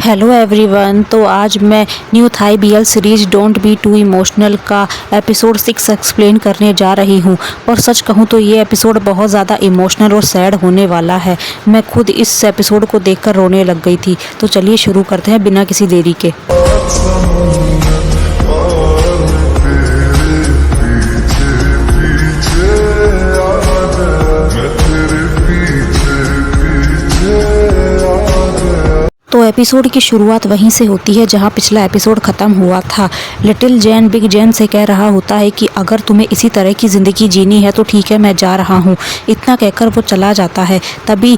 Hello everyone. तो आज मैं new Thai BL series don't be too emotional का एपिसोड 6 एक्सप्लेन करने जा रही हूँ। और सच कहूँ तो ये एपिसोड बहुत ज़्यादा इमोशनल और सैड होने वाला है। मैं खुद इस एपिसोड को देखकर रोने लग गई थी। तो चलिए शुरू करते हैं बिना किसी देरी के। तो एपिसोड की शुरुआत वहीं से होती है जहां पिछला एपिसोड ख़त्म हुआ था। लिटिल जैन बिग जैन से कह रहा होता है कि अगर तुम्हें इसी तरह की ज़िंदगी जीनी है तो ठीक है, मैं जा रहा हूं। इतना कहकर वो चला जाता है। तभी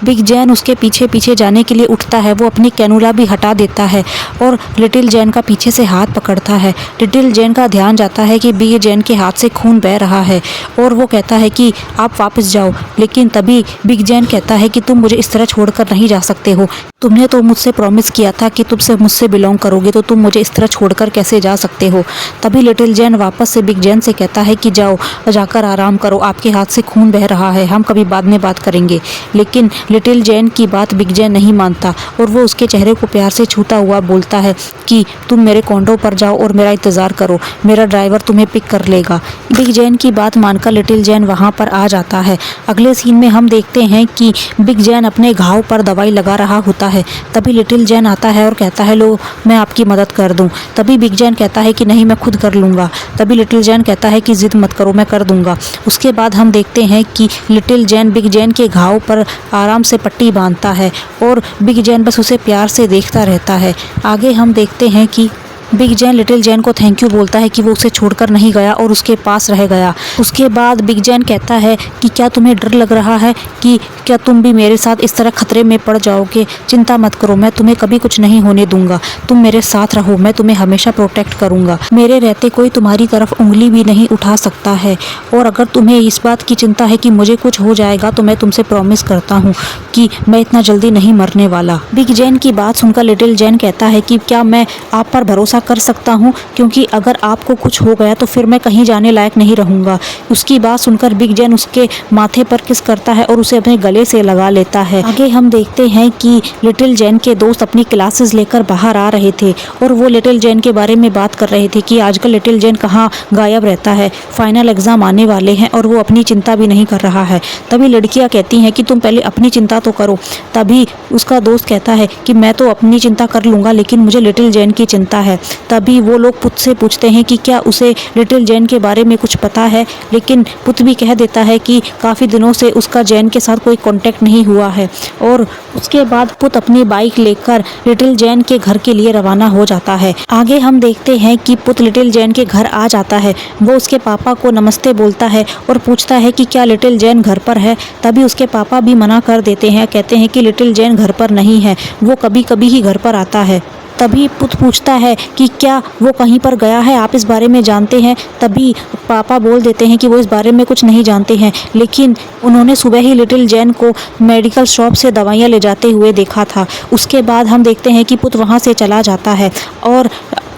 बिग जैन उसके पीछे पीछे जाने के लिए उठता है। वो अपनी कैनुला भी हटा देता है और लिटिल जैन का पीछे से हाथ पकड़ता है। लिटिल जैन का ध्यान जाता है कि बिग जैन के हाथ से खून बह रहा है और वो कहता है कि आप वापस जाओ। लेकिन तभी बिग जैन कहता है कि तुम मुझे इस तरह छोड़कर नहीं जा सकते हो। तुमने तो मुझसे प्रॉमिस किया था कि तुम से मुझसे बिलोंग करोगे, तो तुम मुझे इस तरह छोड़कर कैसे जा सकते हो। तभी लिटिल जैन वापस से बिग जैन से कहता है कि जाओ, जाकर आराम करो, आपके हाथ से खून बह रहा है, हम कभी बाद में बात करेंगे। लेकिन लिटिल जैन की बात बिग जैन नहीं मानता और वो उसके चेहरे को प्यार से छूता हुआ बोलता है कि तुम मेरे कॉन्डो पर जाओ और मेरा इंतज़ार करो, मेरा ड्राइवर तुम्हें पिक कर लेगा। बिग जैन की बात मानकर लिटिल जैन वहाँ पर आ जाता है। अगले सीन में हम देखते हैं कि बिग जैन अपने घाव पर दवाई लगा रहा होता है। तभी लिटिल जैन आता है और कहता है लो मैं आपकी मदद कर दूं। तभी बिग जैन कहता है कि नहीं, मैं खुद कर लूँगा। तभी लिटिल जैन कहता है कि ज़िद मत करो, मैं कर दूंगा। उसके बाद हम देखते हैं कि लिटिल जैन बिग जैन के घाव पर आराम से पट्टी बांधता है और बिग जैन बस उसे प्यार से देखता रहता है। आगे हम देखते हैं कि बिग जैन लिटिल जैन को थैंक यू बोलता है कि वो उसे छोड़कर नहीं गया और उसके पास रह गया। उसके बाद बिग जैन कहता है कि क्या तुम्हें डर लग रहा है कि क्या तुम भी मेरे साथ इस तरह खतरे में पड़ जाओगे? चिंता मत करो, मैं तुम्हें कभी कुछ नहीं होने दूंगा। तुम मेरे साथ रहो, मैं तुम्हें हमेशा प्रोटेक्ट करूंगा। मेरे रहते कोई तुम्हारी तरफ उंगली भी नहीं उठा सकता है। और अगर तुम्हें इस बात की चिंता है कि मुझे कुछ हो जाएगा तो मैं तुमसे प्रॉमिस करता हूँ कि मैं इतना जल्दी नहीं मरने वाला। बिग जैन की बात सुनकर लिटिल जैन कहता है कि क्या मैं आप पर भरोसा कर सकता हूँ, क्योंकि अगर आपको कुछ हो गया तो फिर मैं कहीं जाने लायक नहीं रहूँगा। उसकी बात सुनकर बिग जैन उसके माथे पर किस करता है और उसे अपने गले से लगा लेता है। आगे हम देखते हैं कि लिटिल जैन के दोस्त अपनी क्लासेस लेकर बाहर आ रहे थे और वो लिटिल जैन के बारे में बात कर रहे थे कि आजकल लिटिल जैन कहाँ गायब रहता है, फाइनल एग्जाम आने वाले हैं और वो अपनी चिंता भी नहीं कर रहा है। तभी लड़कियाँ कहती हैं कि तुम पहले अपनी चिंता तो करो। तभी उसका दोस्त कहता है कि मैं तो अपनी चिंता कर लूँगा, लेकिन मुझे लिटिल जैन की चिंता है। तभी वो लोग पुत से पूछते हैं कि क्या उसे लिटिल जैन के बारे में कुछ पता है, लेकिन पुत भी कह देता है कि काफ़ी दिनों से उसका जैन के साथ कोई कांटेक्ट नहीं हुआ है। और उसके बाद पुत अपनी बाइक लेकर लिटिल जैन के घर के लिए रवाना हो जाता है। आगे हम देखते हैं कि पुत लिटिल जैन के घर आ जाता है। वो उसके पापा को नमस्ते बोलता है और पूछता है कि क्या लिटिल जैन घर पर है। तभी उसके पापा भी मना कर देते हैं, कहते हैं कि लिटिल जैन घर पर नहीं है, वो कभी कभी ही घर पर आता है। तभी पुत पूछता है कि क्या वो कहीं पर गया है, आप इस बारे में जानते हैं? तभी पापा बोल देते हैं कि वो इस बारे में कुछ नहीं जानते हैं, लेकिन उन्होंने सुबह ही लिटिल जैन को मेडिकल शॉप से दवाइयाँ ले जाते हुए देखा था। उसके बाद हम देखते हैं कि पुत वहाँ से चला जाता है और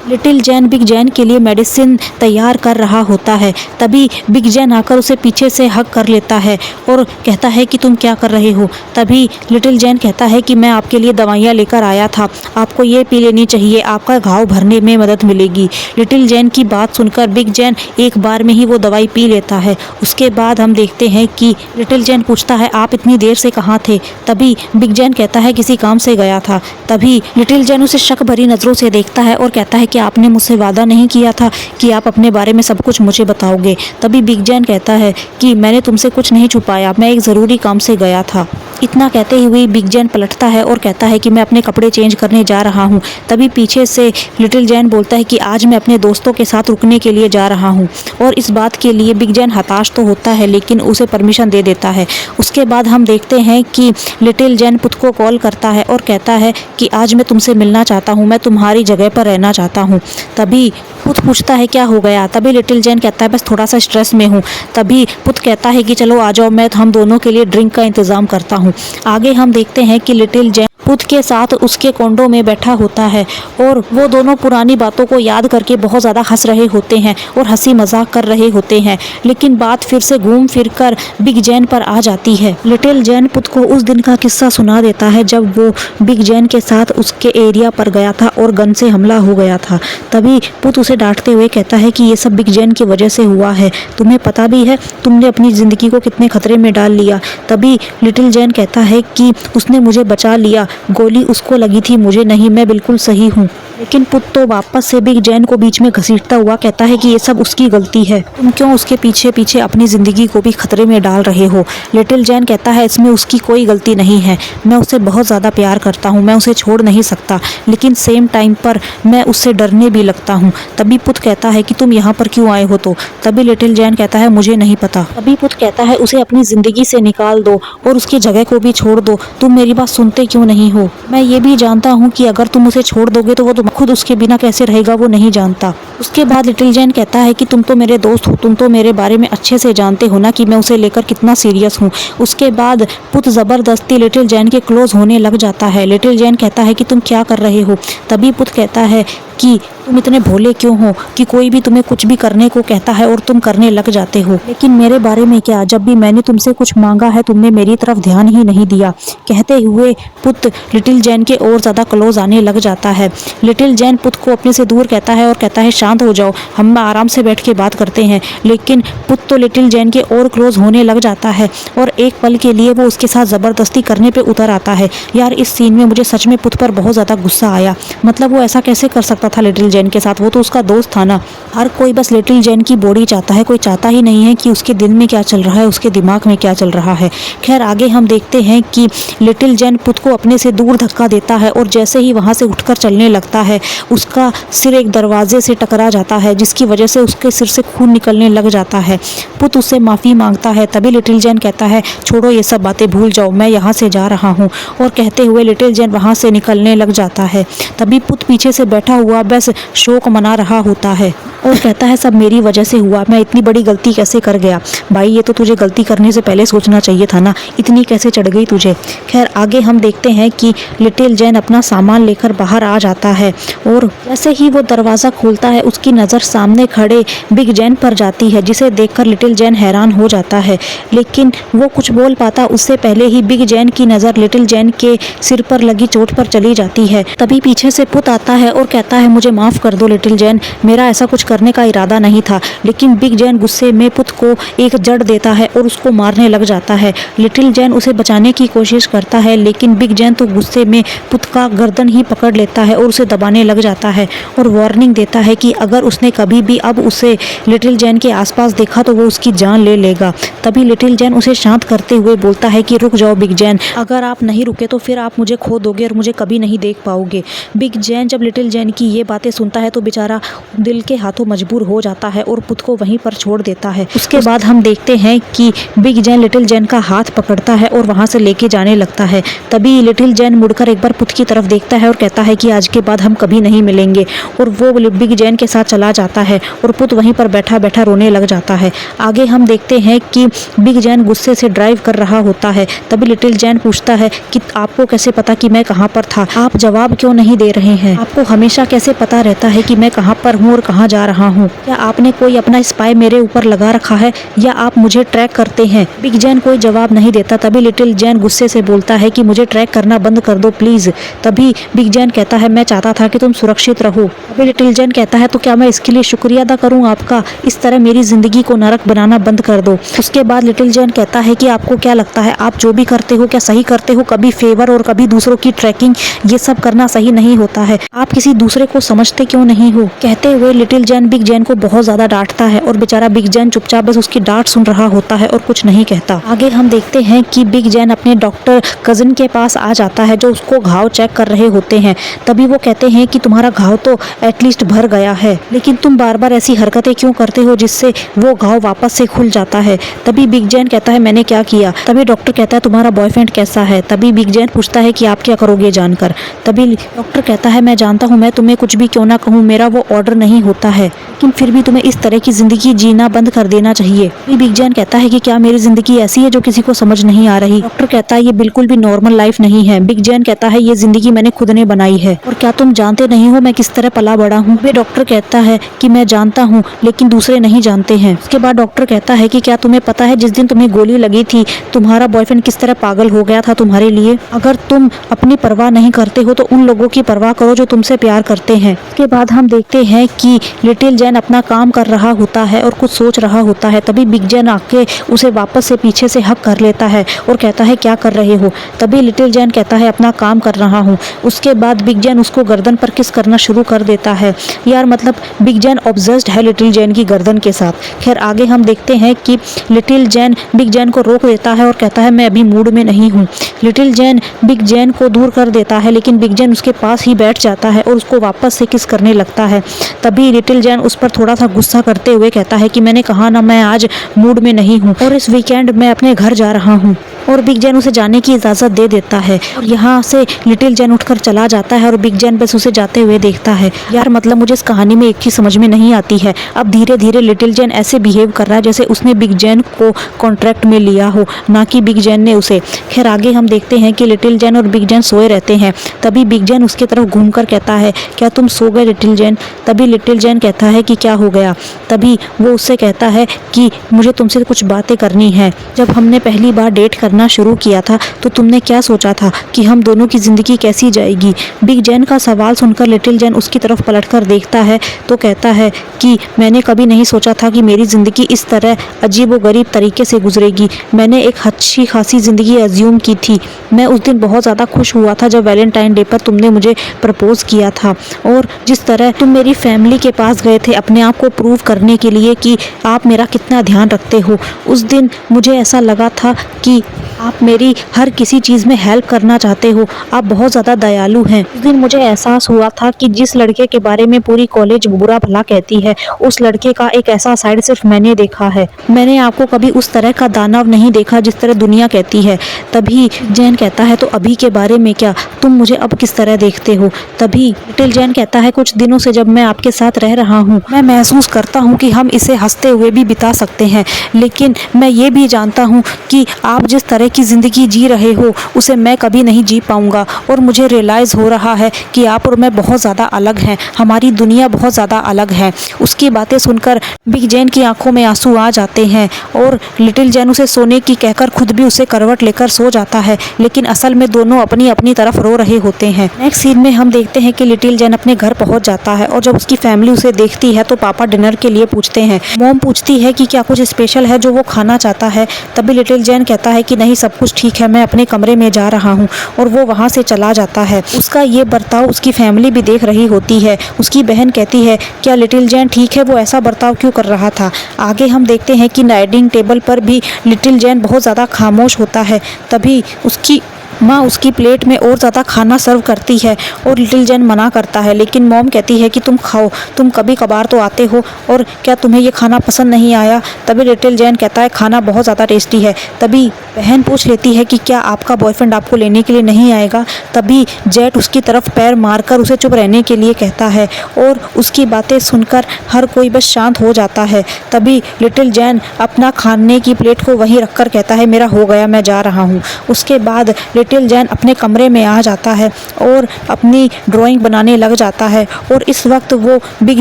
लिटिल जैन बिग जैन के लिए मेडिसिन तैयार कर रहा होता है। तभी बिग जैन आकर उसे पीछे से हग कर लेता है और कहता है कि तुम क्या कर रहे हो। तभी लिटिल जैन कहता है कि मैं आपके लिए दवाइयाँ लेकर आया था, आपको ये पी लेनी चाहिए, आपका घाव भरने में मदद मिलेगी। लिटिल जैन की बात सुनकर बिग जैन एक बार में ही वो दवाई पी लेता है। उसके बाद हम देखते हैं कि लिटिल जैन पूछता है आप इतनी देर से कहाँ थे। तभी बिग जैन कहता है किसी काम से गया था। तभी लिटिल जैन उसे शक भरी नज़रों से देखता है और कहता है कि आपने मुझसे वादा नहीं किया था कि आप अपने बारे में सब कुछ मुझे बताओगे। तभी बिग जैन कहता है कि मैंने तुमसे कुछ नहीं छुपाया, मैं एक ज़रूरी काम से गया था। इतना कहते हुए बिग जैन पलटता है और कहता है कि मैं अपने कपड़े चेंज करने जा रहा हूँ। तभी पीछे से लिटिल जैन बोलता है कि आज मैं अपने दोस्तों के साथ रुकने के लिए जा रहा हूँ। और इस बात के लिए बिग जैन हताश तो होता है, लेकिन उसे परमिशन दे देता है। उसके बाद हम देखते हैं कि लिटिल जैन पुत को कॉल करता है और कहता है कि आज मैं तुमसे मिलना चाहता हूँ, मैं तुम्हारी जगह पर रहना चाहता हूँ। तभी पुत पुत पूछता है क्या हो गया। तभी लिटिल जैन कहता है बस थोड़ा सा स्ट्रेस में हूँ। तभी पुत कहता है कि चलो आ जाओ, मैं हम दोनों के लिए ड्रिंक का इंतजाम करता हूँ। आगे हम देखते हैं कि लिटिल जैन पुत के साथ उसके कोंडो में बैठा होता है और वो दोनों पुरानी बातों को याद करके बहुत ज़्यादा हंस रहे होते हैं और हंसी मजाक कर रहे होते हैं। लेकिन बात फिर से घूम फिर कर बिग जैन पर आ जाती है। लिटिल जैन पुत को उस दिन का किस्सा सुना देता है जब वो बिग जैन के साथ उसके एरिया पर गया था और गन से हमला हो गया था। तभी पुत उसे डांटते हुए कहता है कि ये सब बिग जैन की वजह से हुआ है, तुम्हें पता भी है, तुमने अपनी ज़िंदगी को कितने खतरे में डाल लिया। तभी लिटिल जैन कहता है कि उसने मुझे बचा लिया, गोली उसको लगी थी, मुझे नहीं, मैं बिल्कुल सही हूँ। लेकिन पुत तो वापस से बिग जैन को बीच में घसीटता हुआ कहता है कि ये सब उसकी गलती है, तुम क्यों उसके पीछे पीछे अपनी ज़िंदगी को भी खतरे में डाल रहे हो। लिटिल जैन कहता है इसमें उसकी कोई गलती नहीं है, मैं उससे बहुत ज़्यादा प्यार करता हूँ, मैं उसे छोड़ नहीं सकता, लेकिन सेम टाइम पर मैं उससे डरने भी लगता हूँ। तभी पुत कहता है कि तुम यहाँ पर क्यों आए हो। तो तभी लिटिल जैन कहता है मुझे नहीं पता। तभी पुत कहता है उसे अपनी ज़िंदगी से निकाल दो और उसकी जगह को भी छोड़ दो, तुम मेरी बात सुनते क्यों नहीं हो। मैं ये भी जानता हूँ कि अगर तुम उसे छोड़ दोगे तो वो खुद उसके बिना कैसे रहेगा, वो नहीं जानता। उसके बाद लिटिल जैन कहता है कि तुम तो मेरे दोस्त हो, तुम तो मेरे बारे में अच्छे से जानते हो ना कि मैं उसे लेकर कितना सीरियस हूँ। उसके बाद पुत ज़बरदस्ती लिटिल जैन के क्लोज होने लग जाता है। लिटिल जैन कहता है कि तुम क्या कर रहे हो। तभी पुत कहता है कि तुम इतने भोले क्यों हो कि कोई भी तुम्हें कुछ भी करने को कहता है और तुम करने लग जाते हो। लेकिन मेरे बारे में क्या, जब भी मैंने तुमसे कुछ मांगा है तुमने मेरी तरफ ध्यान ही नहीं दिया। कहते हुए पुत लिटिल जैन के और ज़्यादा क्लोज आने लग जाता है। लिटिल जैन पुत को अपने से दूर कहता है और कहता है शांत हो जाओ, हम आराम से बैठ के बात करते हैं। लेकिन पुत तो लिटिल जैन के और क्लोज होने लग जाता है और एक पल के लिए वो उसके साथ ज़बरदस्ती करने पर उतर आता है। यार इस सीन में मुझे सच में पुत पर बहुत ज़्यादा गुस्सा आया। मतलब वो ऐसा कैसे कर सकता था लिटिल जैन के साथ, वो तो उसका दोस्त था ना। हर कोई बस लिटिल जैन की बॉडी चाहता है, कोई चाहता ही नहीं है कि उसके दिल में क्या चल रहा है, उसके दिमाग में क्या चल रहा है। खैर आगे हम देखते हैं कि लिटिल जैन पुत को अपने से दूर धक्का देता है और जैसे ही वहाँ से उठकर चलने लगता है उसका सिर एक दरवाजे से टकरा जाता है जिसकी वजह से उसके सिर से खून निकलने लग जाता है। पुत उससे माफ़ी मांगता है। तभी लिटिल जैन कहता है छोड़ो ये सब बातें, भूल जाओ, मैं यहाँ से जा रहा हूँ। और कहते हुए लिटिल जैन वहाँ से निकलने लग जाता है। तभी पुत पीछे से बैठा हुआ बस शोक मना रहा होता है और कहता है सब मेरी वजह से हुआ, मैं इतनी बड़ी गलती कैसे कर गया। भाई ये तो तुझे गलती करने से पहले सोचना चाहिए था ना, इतनी कैसे चढ़ गई तुझे। खैर आगे हम देखते हैं कि लिटिल जैन अपना सामान लेकर बाहर आ जाता है और जैसे ही वो दरवाज़ा खोलता है उसकी नज़र सामने खड़े बिग जैन पर जाती है जिसे देखकर लिटिल जैन हैरान हो जाता है। लेकिन वो कुछ बोल पाता उससे पहले ही बिग जैन की नज़र लिटिल जैन के सिर पर लगी चोट पर चली जाती है। तभी पीछे से पुत आता है और कहता है मुझे माफ़ कर दो लिटिल जैन, मेरा ऐसा कुछ करने का इरादा नहीं था। लेकिन बिग जैन गुस्से में पुत को एक जड़ देता है और उसको मारने लग जाता है। लिटिल जैन उसे बचाने की कोशिश करता है लेकिन बिग जैन तो गुस्से में पुत का गर्दन ही पकड़ लेता है और उसे दबाने लग जाता है और वार्निंग देता है कि अगर उसने कभी भी अब उसे लिटिल जैन के आसपास देखा तो वो उसकी जान ले लेगा। तभी लिटिल जैन उसे शांत करते हुए बोलता है कि रुक जाओ बिग जैन, अगर आप नहीं रुके तो फिर आप मुझे खो दोगे और मुझे कभी नहीं देख पाओगे। बिग जैन जब लिटिल जैन की ये बातें सुनता है तो बेचारा दिल के हाथों मजबूर हो जाता है और पुत को वहीं पर छोड़ देता है। उसके बाद हम देखते हैं कि बिग जैन लिटिल जैन का हाथ पकड़ता है और वहाँ से लेके जाने लगता है। तभी लिटिल जैन मुड़कर एक बार पुत की तरफ देखता है और कहता है कि आज के बाद हम कभी नहीं मिलेंगे और वो बिग जैन के साथ चला जाता है और पुत वहीं पर बैठा बैठा रोने लग जाता है। आगे हम देखते हैं कि बिग जैन गुस्से से ड्राइव कर रहा होता है। तभी लिटिल जैन पूछता है कि आपको कैसे पता कि मैं कहाँ पर था, आप जवाब क्यों नहीं दे रहे हैं, आपको हमेशा कैसे पता रहता है कि मैं कहाँ पर हूँ और कहाँ जा रहा हूँ, क्या आपने कोई अपना स्पाई मेरे ऊपर लगा रखा है या आप मुझे ट्रैक करते हैं। बिग जैन कोई जवाब नहीं देता। तभी लिटिल जैन गुस्से से बोलता है कि मुझे ट्रैक करना बंद कर दो प्लीज। तभी बिग जैन कहता है मैं चाहता था कि तुम सुरक्षित रहो। तभी लिटिल जैन कहता है तो क्या मैं इसके लिए शुक्रिया अदा करूँ आपका, इस तरह मेरी जिंदगी को नरक बनाना बंद कर दो। उसके बाद लिटिल जैन कहता है कि आपको क्या लगता है आप जो भी करते हो क्या सही करते हो, कभी फेवर और कभी दूसरों की ट्रैकिंग ये सब करना सही नहीं होता है, आप किसी दूसरे को समझते क्यों नहीं हो। कहते हुए लिटिल जैन बिग जैन को बहुत ज्यादा डांटता है और बेचारा बिग जैन चुपचाप बस उसकी डांट सुन रहा होता है और कुछ नहीं कहता। आगे हम देखते हैं कि बिग जैन अपने डॉक्टर कजिन के पास आ जाता है जो उसको घाव चेक कर रहे होते हैं। तभी वो कहते हैं कि तुम्हारा घाव तो एटलीस्ट भर गया है, लेकिन तुम बार बार ऐसी हरकतें क्यों करते हो जिससे वो घाव वापस से खुल जाता है। तभी बिग जैन कहता है मैंने क्या किया। तभी डॉक्टर कहता है तुम्हारा बॉयफ्रेंड कैसा है। तभी बिग जैन पूछता है कि आप क्या करोगे जानकर। तभी डॉक्टर कहता है मैं जानता हूँ मैं तुम्हें कुछ भी क्यों ना कहूँ, मेरा वो ऑर्डर नहीं होता है, लेकिन फिर भी तुम्हें इस तरह की जिंदगी जीना बंद कर देना चाहिए। बिग जैन कहता है कि क्या मेरी जिंदगी ऐसी है जो किसी को समझ नहीं आ रही। डॉक्टर कहता है ये बिल्कुल भी नॉर्मल लाइफ नहीं है। बिग जैन कहता है ये जिंदगी मैंने खुद ने बनाई है और क्या तुम जानते नहीं हो मैं किस तरह पला बड़ा हूँ। वे डॉक्टर कहता है कि मैं जानता हूँ लेकिन दूसरे नहीं जानते हैं। उसके बाद डॉक्टर कहता है कि क्या तुम्हें पता है जिस दिन तुम्हें गोली लगी थी तुम्हारा बॉयफ्रेंड किस तरह पागल हो गया था तुम्हारे लिए। अगर तुम अपनी परवाह नहीं करते हो तो उन लोगों की परवाह करो जो तुमसे प्यार करते हैं। उसके बाद हम देखते हैं कि लिटिल जैन अपना काम कर रहा होता है और कुछ सोच रहा होता है। तभी बिग जैन आके उसे वापस से पीछे से हक कर लेता है और कहता है क्या कर रहे हो। तभी लिटिल जैन कहता है अपना काम कर रहा हूँ। उसके बाद बिग जैन उसको गर्दन पर किस करना शुरू कर देता है। यार मतलब बिग जैन ऑब्सेस्ड है लिटिल जैन की गर्दन के साथ। खैर आगे हम देखते हैं कि लिटिल जैन बिग जैन को रोक देता है और कहता है मैं अभी मूड में नहीं हूँ। लिटिल जैन बिग जैन को दूर कर देता है लेकिन बिग जैन उसके पास ही बैठ जाता है और उसको वापस से किस करने लगता है। तभी लिटिल जैन उस पर थोड़ा सा गुस्सा करते हुए कहता है कि मैंने कहा ना मैं आज मूड में नहीं हूँ और इस वीकेंड मैं अपने घर जा रहा हूँ। और बिग जैन उसे जाने की इजाज़त दे देता है और यहाँ से लिटिल जैन उठकर चला जाता है और बिग जैन बस उसे जाते हुए देखता है। यार मतलब मुझे इस कहानी में एक चीज़ समझ में नहीं आती है। अब धीरे धीरे लिटिल जैन ऐसे बिहेव कर रहा है जैसे उसने बिग जैन को कॉन्ट्रैक्ट में लिया हो, ना कि बिग जैन ने उसे। खैर आगे हम देखते हैं कि लिटिल जैन और बिग जैन सोए रहते हैं। तभी बिग जैन उसकी तरफ घूमकर कहता है क्या तुम सो गए लिटिल जैन। तभी लिटिल जैन कहता है कि क्या हो गया। तभी वो उससे कहता है कि मुझे तुमसे कुछ बातें करनी है। जब हमने पहली बार डेट करना शुरू किया था तो तुमने क्या सोचा था कि हम दोनों की ज़िंदगी कैसी जाएगी। बिग जैन का सवाल सुनकर लिटिल जैन उसकी तरफ पलटकर देखता है तो कहता है कि मैंने कभी नहीं सोचा था कि मेरी ज़िंदगी इस तरह अजीब व गरीब तरीके से गुजरेगी। मैंने एक अच्छी खासी ज़िंदगी अज्यूम की थी। मैं उस दिन बहुत ज़्यादा खुश हुआ था जब वैलेंटाइन डे पर तुमने मुझे प्रपोज किया था और जिस तरह तुम मेरी फैमिली के पास गए थे अपने आप को प्रूव करने के लिए कि आप मेरा कितना ध्यान रखते हो। उस दिन मुझे ऐसा लगा था कि आप मेरी हर किसी चीज़ में हेल्प करना चाहते हो, आप बहुत ज़्यादा दयालु हैं। उस दिन मुझे एहसास हुआ था कि जिस लड़के के बारे में पूरी कॉलेज बुरा भला कहती है उस लड़के का एक ऐसा साइड सिर्फ मैंने देखा है। मैंने आपको कभी उस तरह का दानव नहीं देखा जिस तरह दुनिया कहती है। तभी जैन कहता है तो अभी के बारे में क्या, तुम मुझे अब किस तरह देखते हो। तभी लिटिल जैन कहता है कुछ दिनों से जब मैं आपके साथ रह रहा हूँ मैं महसूस करता हूँ कि हम इसे हंसते हुए भी बिता सकते हैं, लेकिन मैं ये भी जानता हूँ कि आप जिस तरह की ज़िंदगी जी रहे हो उसे मैं कभी नहीं जी पाऊँगा। और मुझे रियलाइज़ हो रहा है कि आप और मैं बहुत ज़्यादा अलग हैं, हमारी दुनिया बहुत ज़्यादा अलग है। उसकी बातें सुनकर बिग जैन की आंखों में आंसू आ जाते हैं और लिटिल जैन उसे सोने की कहकर खुद भी उसे करवट लेकर सो जाता है, लेकिन असल में दोनों अपनी अपनी तरफ रो रहे होते हैं। नेक्स्ट सीन में हम देखते हैं कि लिटिल जैन अपने घर पहुंच जाता है और जब उसकी फैमिली उसे देखती है तो पापा डिनर के लिए पूछते हैं। मॉम पूछती है कि क्या कुछ स्पेशल है जो वो खाना चाहता है। तभी लिटिल जैन कहता है कि नहीं सब कुछ ठीक है, मैं अपने कमरे में जा रहा हूँ और वो वहाँ से चला जाता है। उसका ये बर्ताव उसकी फैमिली भी देख रही होती है। उसकी बहन कहती है क्या लिटिल जैन ठीक है, वो ऐसा बर्ताव क्यों कर रहा था। आगे हम देखते हैं कि डाइनिंग टेबल पर भी लिटिल जैन बहुत ज़्यादा खामोश होता है। तभी उसकी माँ उसकी प्लेट में और ज़्यादा खाना सर्व करती है और लिटिल जैन मना करता है, लेकिन मॉम कहती है कि तुम खाओ, तुम कभी कभार तो आते हो और क्या तुम्हें ये खाना पसंद नहीं आया। तभी लिटिल जैन कहता है खाना बहुत ज़्यादा टेस्टी है। तभी बहन पूछ लेती है कि क्या आपका बॉयफ्रेंड आपको लेने के लिए नहीं आएगा। तभी जेट उसकी तरफ पैर मारकर उसे चुप रहने के लिए कहता है और उसकी बातें सुनकर हर कोई बस शांत हो जाता है। तभी लिटिल जैन अपना खाने की प्लेट को वहीं रखकर कहता है मेरा हो गया, मैं जा रहा हूँ। उसके बाद लिटिल जैन अपने कमरे में आ जाता है और अपनी ड्राइंग बनाने लग जाता है और इस वक्त वो बिग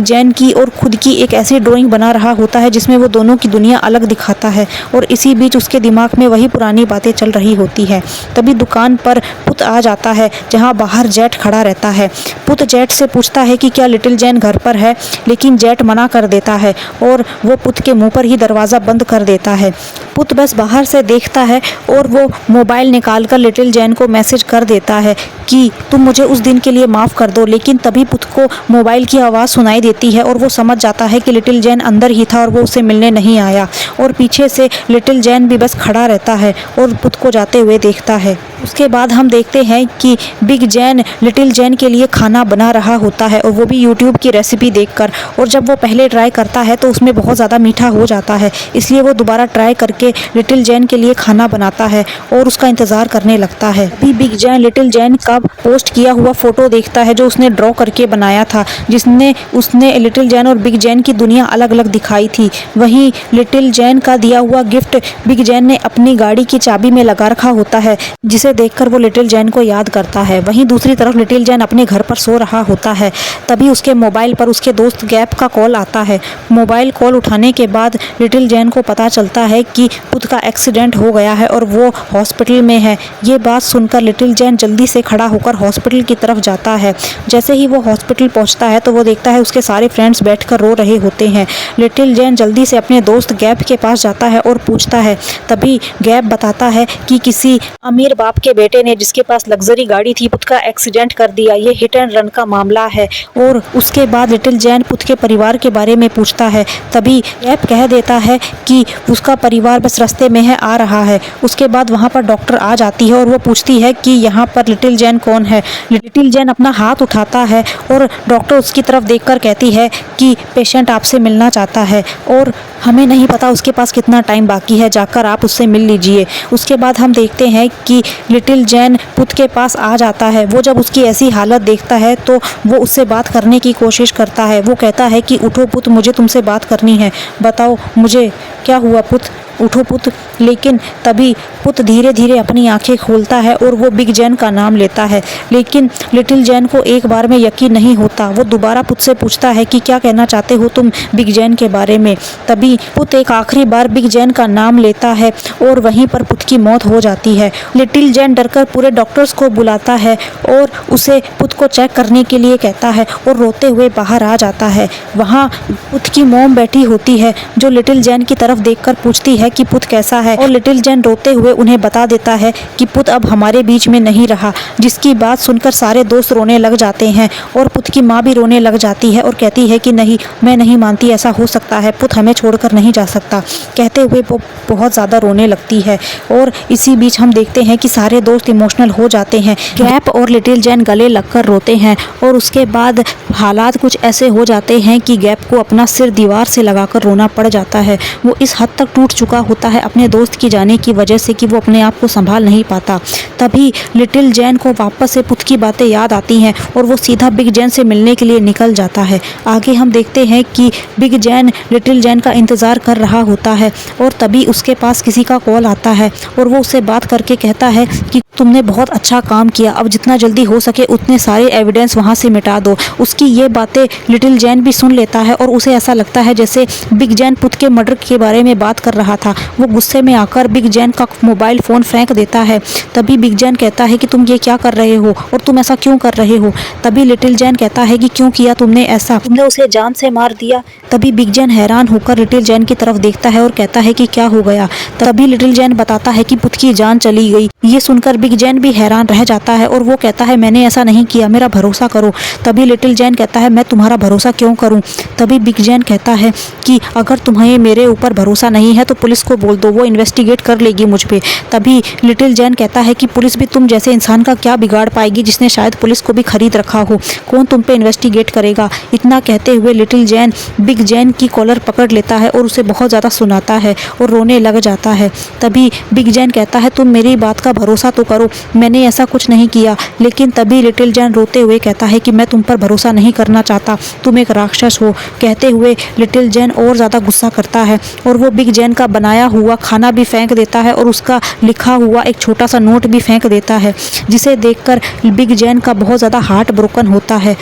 जैन की और खुद की एक ऐसी ड्राइंग बना रहा होता है जिसमें वो दोनों की दुनिया अलग दिखाता है और इसी बीच उसके दिमाग में वही पुरानी बातें चल रही होती है। तभी दुकान पर पुत आ जाता है जहाँ बाहर जेट खड़ा रहता है। पुत जेट से पूछता है कि क्या लिटिल जैन घर पर है, लेकिन जेट मना कर देता है और वो पुत के मुँह पर ही दरवाज़ा बंद कर देता है। पुत बस बाहर से देखता है और वो मोबाइल निकाल कर लिटिल जैन को मैसेज कर देता है कि तुम मुझे उस दिन के लिए माफ़ कर दो। लेकिन तभी पुत को मोबाइल की आवाज़ सुनाई देती है और वो समझ जाता है कि लिटिल जैन अंदर ही था और वो उसे मिलने नहीं आया और पीछे से लिटिल जैन भी बस खड़ा रहता है और पुत को जाते हुए देखता है। उसके बाद हम देखते हैं कि बिग जैन लिटिल जैन के लिए खाना बना रहा होता है और वो भी यूट्यूब की रेसिपी देखकर। और जब वो पहले ट्राई करता है तो उसमें बहुत ज़्यादा मीठा हो जाता है, इसलिए वो दोबारा ट्राई करके लिटिल जैन के लिए खाना बनाता है और उसका इंतज़ार करने लगता जाता है। अभी बिग जैन लिटिल जैन का पोस्ट किया हुआ फोटो देखता है जो उसने ड्रॉ करके बनाया था, जिसने उसने लिटिल जैन और बिग जैन की दुनिया अलग अलग दिखाई थी। वहीं लिटिल जैन का दिया हुआ गिफ्ट बिग जैन ने अपनी गाड़ी की चाबी में लगा रखा होता है, जिसे देखकर वो लिटिल जैन को याद करता है। वहीं दूसरी तरफ लिटिल जैन अपने घर पर सो रहा होता है। तभी उसके मोबाइल पर उसके दोस्त गैप का कॉल आता है। मोबाइल कॉल उठाने के बाद लिटिल जैन को पता चलता है कि खुद का एक्सीडेंट हो गया है और वो हॉस्पिटल में है। ये बात सुनकर लिटिल जैन जल्दी से खड़ा होकर हॉस्पिटल की तरफ जाता है। जैसे ही वो हॉस्पिटल पहुंचता है तो वो देखता है उसके सारे फ्रेंड्स बैठकर रो रहे होते हैं। लिटिल जैन जल्दी से अपने दोस्त गैप के पास जाता है और पूछता है। तभी गैप बताता है कि किसी अमीर बाप के बेटे ने, जिसके पास लग्जरी गाड़ी थी, पुत का एक्सीडेंट कर दिया। ये हिट एंड रन का मामला है। और उसके बाद लिटिल जैन पुत के परिवार के बारे में पूछता है। तभी गैप कह देता है कि उसका परिवार बस रास्ते में है, आ रहा है। उसके बाद वहाँ पर डॉक्टर आ जाती है और वो पूछती है कि यहाँ पर लिटिल जैन कौन है। लिटिल जैन अपना हाथ उठाता है और डॉक्टर उसकी तरफ देखकर कहती है कि पेशेंट आपसे मिलना चाहता है और हमें नहीं पता उसके पास कितना टाइम बाकी है, जाकर आप उससे मिल लीजिए। उसके बाद हम देखते हैं कि लिटिल जैन पुत के पास आ जाता है। वो जब उसकी ऐसी हालत देखता है तो वो उससे बात करने की कोशिश करता है। वो कहता है कि उठो पुत, मुझे तुमसे बात करनी है, बताओ मुझे क्या हुआ पुत, उठो पुत। लेकिन तभी पुत धीरे धीरे अपनी आंखें खोलता है और वो बिग जैन का नाम लेता है। लेकिन लिटिल जैन को एक बार में यकीन नहीं होता। वो दोबारा पुत से पूछता है कि क्या कहना चाहते हो तुम बिग जैन के बारे में। तभी पुत एक आखिरी बार बिग जैन का नाम लेता है और वहीं पर पुत की मौत हो जाती है। लिटिल जैन डरकर पूरे डॉक्टर्स को बुलाता है और उसे पुत को चेक करने के लिए कहता है और रोते हुए बाहर आ जाता है। वहाँ पुत की मॉम बैठी होती है जो लिटिल जैन की तरफ देखकर पूछती है कि पुत कैसा है, और लिटिल जैन रोते हुए उन्हें बता देता है कि पुत अब हमारे बीच में नहीं रहा। जिसकी बात सुनकर सारे दोस्त रोने लग जाते हैं और पुत की माँ भी रोने लग जाती है और कहती है कि नहीं, मैं नहीं मानती ऐसा हो सकता है, पुत हमें छोड़कर नहीं जा सकता। कहते हुए वो बहुत ज़्यादा रोने लगती है और इसी बीच हम देखते हैं कि सारे दोस्त इमोशनल हो जाते हैं। गैप और लिटिल जैन गले लगकर रोते हैं और उसके बाद हालात कुछ ऐसे हो जाते हैं कि गैप को अपना सिर दीवार से लगाकर रोना पड़ जाता है। वो इस हद तक टूट चुका होता है अपने दोस्त की जाने की वजह से कि वो अपने आप को संभाल नहीं पाता। तभी लिटिल जैन को वापस से पुत की बातें याद आती हैं और वो सीधा बिग जैन से मिलने के लिए निकल जाता है। आगे हम देखते हैं कि बिग जैन लिटिल जैन का इंतज़ार कर रहा होता है और तभी उसके पास किसी का कॉल आता है और वो उससे बात करके कहता है कि तुमने बहुत अच्छा काम किया, अब जितना जल्दी हो सके उतने सारे एविडेंस वहाँ से मिटा दो। उसकी ये बातें लिटिल जैन भी सुन लेता है और उसे ऐसा लगता है जैसे बिग जैन पुत के मर्डर के बारे में बात कर रहा था। वो गुस्से में आकर बिग जैन का मोबाइल फ़ोन फेंक देता है। तभी बिग जैन कहता है कि तुम ये क्या कर रहे हो और तुम ऐसा क्यों कर रहे हो। तभी लिटिल जैन कहता है कि क्यों किया तुमने ऐसा, तुमने उसे जान से मार दिया। तभी बिग जैन हैरान होकर लिटिल जैन की तरफ देखता है और कहता है कि क्या हो गया। तभी लिटिल जैन बताता है कि पुत की जान चली गई। ये सुनकर बिग जैन भी हैरान रह जाता है और वो कहता है मैंने ऐसा नहीं किया, मेरा भरोसा करो। तभी लिटिल जैन कहता है मैं तुम्हारा भरोसा क्यों करूं। तभी बिग जैन कहता है कि अगर तुम्हें मेरे ऊपर भरोसा नहीं है तो पुलिस को बोल दो, वो इन्वेस्टिगेट कर लेगी मुझ पे। तभी लिटिल जैन कहता है कि पुलिस भी तुम जैसे इंसान का क्या बिगाड़ पाएगी जिसने शायद पुलिस को भी खरीद रखा हो, कौन तुम पे इन्वेस्टिगेट करेगा। इतना कहते हुए लिटिल जैन बिग जैन की कॉलर पकड़ लेता है और उसे बहुत ज़्यादा सुनाता है और रोने लग जाता है। तभी बिग जैन कहता है तुम मेरी बात का भरोसा तो करो, मैंने ऐसा कुछ नहीं किया। लेकिन तभी लिटिल जैन रोते हुए कहता है कि मैं तुम पर भरोसा नहीं करना चाहता, तुम एक राक्षस हो। कहते हुए लिटिल जैन और ज़्यादा गुस्सा करता है और वो बिग जैन का बनाया हुआ खाना भी फेंक देता है और उसका लिखा हुआ एक छोटा सा नोट भी फेंक देता है, जिसे देखकर बिग जैन का बहुत ज़्यादा हार्ट ब्रोकन होता है।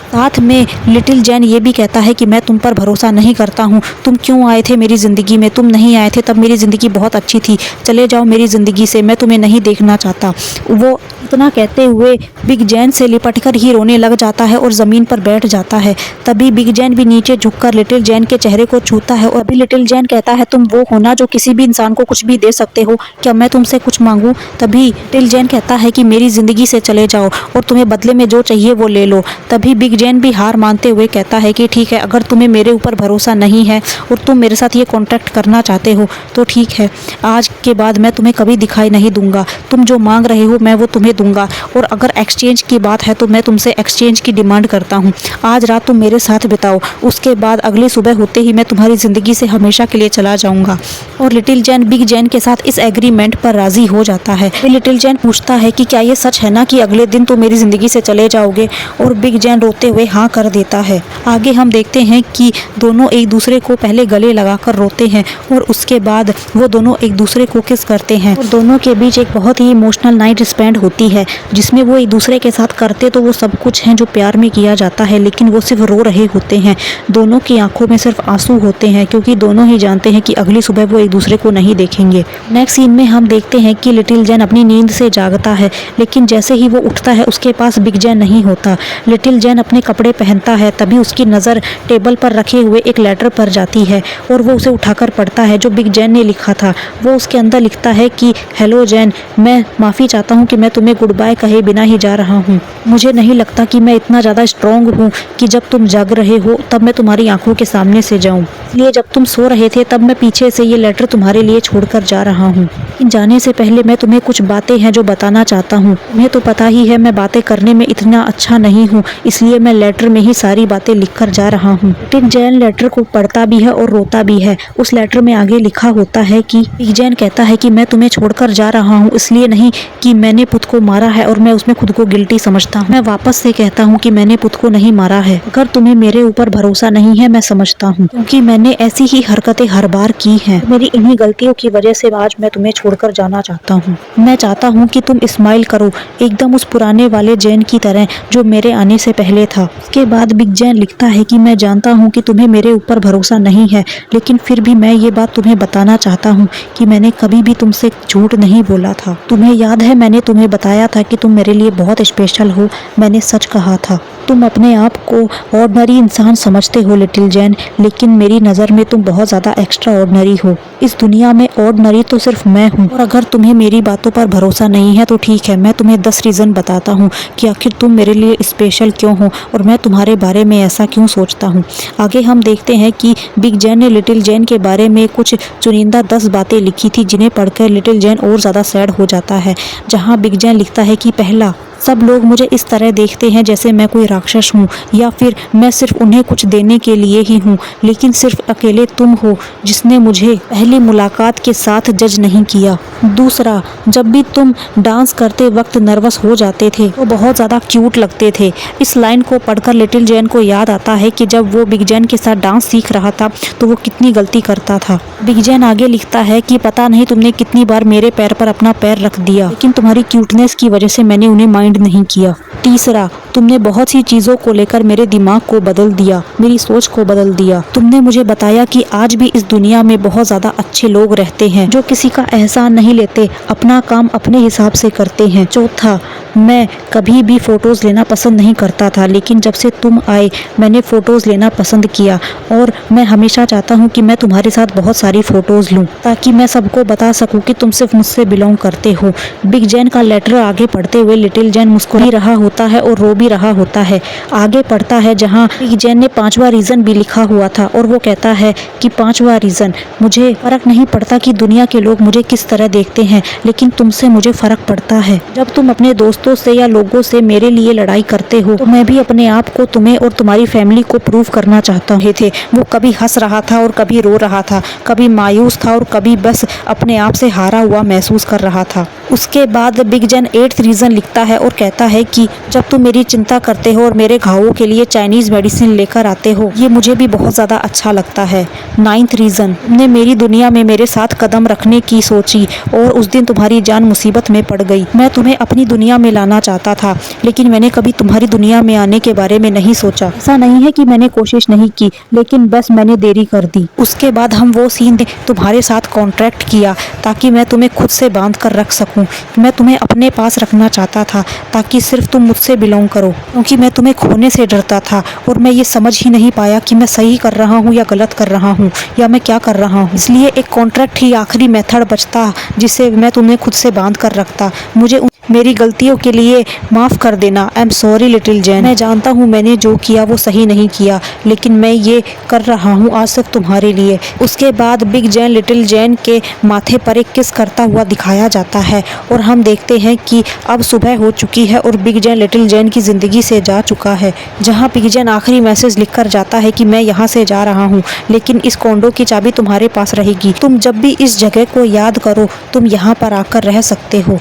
साथ में लिटिल जैन ये भी कहता है कि मैं तुम पर भरोसा नहीं करता हूँ, तुम क्यों आए थे मेरी ज़िंदगी में, तुम नहीं आए थे तब मेरी ज़िंदगी बहुत अच्छी थी, चले जाओ मेरी ज़िंदगी से, मैं तुम्हें नहीं देखना चाहता। वो इतना कहते हुए बिग जैन से लिपटकर ही रोने लग जाता है और ज़मीन पर बैठ जाता है। तभी बिग जैन भी नीचे झुककर लिटिल जैन के चेहरे को छूता है और अभी लिटिल जैन कहता है तुम वो हो ना जो किसी भी इंसान को कुछ भी दे सकते हो, क्या मैं तुमसे कुछ मांगूं। तभी लिटिल जैन कहता है कि मेरी ज़िंदगी से चले जाओ और तुम्हें बदले में जो चाहिए वो ले लो। तभी बिग जैन भी हार मानते हुए कहता है कि ठीक है, अगर तुम्हें मेरे ऊपर भरोसा नहीं है और तुम मेरे साथ ये कॉन्ट्रैक्ट करना चाहते हो तो ठीक है, आज के बाद मैं तुम्हें कभी दिखाई नहीं दूंगा। तुम जो मांग रहे हो मैं वो तुम्हें दूंगा, और अगर एक्सचेंज की बात है तो मैं तुमसे एक्सचेंज की डिमांड करता हूँ। आज रात तुम मेरे साथ बिताओ, उसके बाद अगली सुबह होते ही मैं तुम्हारी ज़िंदगी से हमेशा के लिए चला जाऊँगा। और लिटिल जैन बिग जैन के साथ इस एग्रीमेंट पर राज़ी हो जाता है। फिर लिटिल जैन पूछता है कि क्या ये सच है ना कि अगले दिन तुम मेरी ज़िंदगी से चले जाओगे, और बिग जैन रोते हुए हाँ कर देता है। आगे हम देखते हैं कि दोनों एक दूसरे को पहले गले लगाकर रोते हैं और उसके बाद वो दोनों एक दूसरे को किस करते हैं, और दोनों के बीच एक बहुत ही इमोशनल नाइट स्पेंड होती है जिसमें वो एक दूसरे के साथ करते तो वो सब कुछ हैं जो प्यार में किया जाता है, लेकिन वो सिर्फ रो रहे होते हैं। दोनों की आंखों में सिर्फ आंसू होते हैं क्योंकि दोनों ही जानते हैं कि अगली सुबह वो एक दूसरे को नहीं देखेंगे। नेक्स्ट सीन में हम देखते हैं कि लिटिल जैन अपनी नींद से जागता है, लेकिन जैसे ही वो उठता है उसके पास बिग जैन नहीं होता। लिटिल जैन अपने कपड़े पहनता है, तभी उसकी नज़र टेबल पर रखे हुए एक लेटर पर जाती है और वो उसे उठाकर पढ़ता है जो बिग जैन ने लिखा था। वो उसके अंदर लिखता है कि हेलो जैन, मैं माफ़ी चाहता हूँ कि मैं तुम्हें गुड बाय कहे बिना ही जा रहा हूँ। मुझे नहीं लगता कि मैं इतना ज़्यादा स्ट्रॉन्ग हूँ कि जब तुम जाग रहे हो तब मैं तुम्हारी आंखों के सामने से जाऊँ, इसलिए जब तुम सो रहे थे तब मैं पीछे से ये लेटर तुम्हारे लिए छोड़कर जा रहा हूँ। जाने से पहले मैं तुम्हें कुछ बातें हैं जो बताना चाहता हूँ। तुम्हें तो पता ही है मैं बातें करने में इतना अच्छा नहीं हूँ, इसलिए मैं लेटर में ही सारी बातें लिखकर जा रहा हूँ। बिग जैन लेटर को पढ़ता भी है और रोता भी है। उस लेटर में आगे लिखा होता है कि बिग जैन कहता है कि मैं तुम्हें छोड़कर जा रहा हूँ, इसलिए नहीं कि मैंने पुत को मारा है और मैं उसमें खुद को गिल्टी समझता हूँ। मैं वापस से कहता हूँ कि मैंने पुत को नहीं मारा है। अगर तुम्हें मेरे ऊपर भरोसा नहीं है मैं समझता हूँ, क्योंकि मैंने ऐसी ही हरकतें हर बार की हैं। मेरी इन्हीं गलतियों की वजह से आज मैं तुम्हें छोड़कर जाना चाहता हूँ। मैं चाहता हूँ कि तुम स्माइल करो एकदम उस पुराने वाले जैन की तरह जो मेरे आने से पहले था। उसके बाद बिग जैन लिखता है कि मैं जानता हूँ कि तुम्हें मेरे ऊपर भरोसा नहीं है, लेकिन फिर भी मैं ये बात तुम्हें बताना चाहता हूँ कि मैंने कभी भी तुमसे झूठ नहीं बोला था। तुम्हें याद है मैंने तुम्हें बताया था कि तुम मेरे लिए बहुत स्पेशल हो। मैंने सच कहा था। तुम अपने आप को ऑर्डिनरी इंसान समझते हो लिटिल जैन, लेकिन मेरी नज़र में तुम बहुत ज़्यादा एक्स्ट्रा ऑर्डिनरी हो। इस दुनिया में ऑर्डिनरी तो सिर्फ मैं हूँ, और अगर तुम्हें मेरी बातों पर भरोसा नहीं है तो ठीक है, मैं तुम्हें 10 रीज़न बताता हूँ कि आखिर तुम मेरे लिए स्पेशल क्यों हो और मैं तुम्हारे बारे में ऐसा क्यों सोचता हूँ। आगे हम देखते हैं कि बिग जैन ने लिटिल जैन के बारे में कुछ चुनिंदा 10 बातें लिखी थी जिन्हें पढ़कर लिटिल जैन और ज़्यादा सैड हो जाता है। जहाँ बिग जैन लिखता है कि पहला, सब लोग मुझे इस तरह देखते हैं जैसे मैं कोई राक्षस हूँ या फिर मैं सिर्फ उन्हें कुछ देने के लिए ही हूँ, लेकिन सिर्फ अकेले तुम हो जिसने मुझे पहली मुलाकात के साथ जज नहीं किया। दूसरा, जब भी तुम डांस करते वक्त नर्वस हो जाते थे तो बहुत ज़्यादा क्यूट लगते थे। इस लाइन को पढ़कर लिटिल जैन को याद आता है कि जब वो बिग जैन के साथ डांस सीख रहा था तो वो कितनी गलती करता था। बिग जैन आगे लिखता है कि पता नहीं तुमने कितनी बार मेरे पैर पर अपना पैर रख दिया, लेकिन तुम्हारी क्यूटनेस की वजह से मैंने उन्हें माइंड नहीं किया। तीसरा, तुमने बहुत सी चीज़ों को लेकर मेरे दिमाग को बदल दिया, मेरी सोच को बदल दिया। तुमने मुझे बताया कि आज भी इस दुनिया में बहुत ज़्यादा अच्छे लोग रहते हैं जो किसी का एहसान नहीं लेते, अपना काम अपने हिसाब से करते हैं। चौथा, मैं कभी भी फ़ोटोज़ लेना पसंद नहीं करता था, लेकिन जब से तुम आए मैंने फ़ोटोज़ लेना पसंद किया, और मैं हमेशा चाहता हूँ कि मैं तुम्हारे साथ बहुत सारी फ़ोटोज़ लूँ ताकि मैं सबको बता सकूँ कि तुम सिर्फ मुझसे बिलोंग करते हो। बिग जैन का लेटर आगे पढ़ते हुए लिटिल जैन मुस्कुरा रहा होता है और रो भी रहा होता है। आगे पढ़ता है जहाँ बिग जैन ने 5वां रीज़न भी लिखा हुआ था, और वो कहता है कि 5वां रीज़न, मुझे फ़र्क नहीं पड़ता कि दुनिया के लोग मुझे किस तरह देखते हैं, लेकिन तुमसे मुझे फ़र्क पड़ता है। जब तुम अपने दोस्तों से या लोगों से मेरे लिए लड़ाई करते हो तो मैं भी अपने आप को तुम्हें और तुम्हारी फैमिली को प्रूव करना चाहता हूँ। थे वो कभी हंस रहा था और कभी रो रहा था, कभी मायूस था और कभी बस अपने आप से हारा हुआ महसूस कर रहा था। उसके बाद बिग जैन 8th रीज़न लिखता है और कहता है कि जब तुम मेरी चिंता करते हो और मेरे घावों के लिए चाइनीज़ मेडिसिन लेकर आते हो, ये मुझे भी बहुत ज़्यादा अच्छा लगता है। 9th रीज़न, तुमने मेरी दुनिया में मेरे साथ कदम रखने की सोची और उस दिन तुम्हारी जान मुसीबत में पड़ गई। मैं तुम्हें अपनी दुनिया में लाना चाहता था, लेकिन मैंने कभी तुम्हारी दुनिया में आने के बारे में नहीं सोचा। ऐसा नहीं है कि मैंने कोशिश नहीं की, लेकिन बस मैंने देरी कर दी। उसके बाद हम वो सीन तुम्हारे साथ कॉन्ट्रैक्ट किया ताकि मैं तुम्हें खुद से बांध कर रख सकूं। मैं तुम्हें अपने पास रखना चाहता था ताकि सिर्फ तुम मुझसे बिलोंग करो, क्योंकि मैं तुम्हें खोने से डरता था और मैं ये समझ ही नहीं पाया कि मैं सही कर रहा हूँ या गलत कर रहा हूँ या मैं क्या कर रहा हूँ। इसलिए एक कॉन्ट्रैक्ट ही आखिरी मेथड बचता जिससे मैं तुम्हें खुद से बांध कर रखता। मुझे मेरी गलतियों के लिए माफ़ कर देना। I am sorry little Jain. मैं जानता हूँ मैंने जो किया वो सही नहीं किया, लेकिन मैं ये कर रहा हूँ आज तक तुम्हारे लिए। उसके बाद बिग जैन लिटिल जैन के माथे पर एक किस करता हुआ दिखाया जाता है और हम देखते हैं कि अब सुबह हो चुकी है और बिग जैन लिटिल जैन की ज़िंदगी से जा चुका है, जहाँ बिग जैन आखिरी मैसेज लिख कर जाता है कि मैं यहाँ से जा रहा हूँ, लेकिन इस कॉन्डो की चाबी तुम्हारे पास रहेगी। तुम जब भी इस जगह को याद करो तुम यहाँ पर आकर रह सकते हो।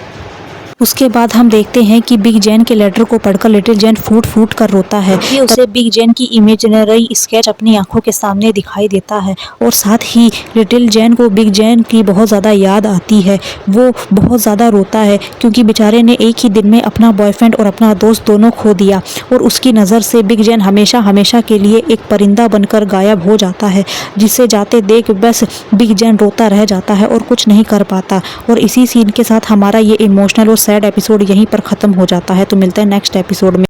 उसके बाद हम देखते हैं कि बिग जैन के लेटर को पढ़कर लिटिल जैन फूट फूट कर रोता है। ये उसे बिग जैन की इमेजिनरी स्केच अपनी आंखों के सामने दिखाई देता है और साथ ही लिटिल जैन को बिग जैन की बहुत ज़्यादा याद आती है। वो बहुत ज़्यादा रोता है क्योंकि बेचारे ने एक ही दिन में अपना बॉयफ्रेंड और अपना दोस्त दोनों खो दिया और उसकी नज़र से बिग जैन हमेशा हमेशा के लिए एक परिंदा बनकर गायब हो जाता है, जिसे जाते देख बस बिग जैन रोता रह जाता है और कुछ नहीं कर पाता। और इसी सीन के साथ हमारा ये इमोशनल और सैड एपिसोड यहीं पर ख़त्म हो जाता है। तो मिलते हैं नेक्स्ट एपिसोड में।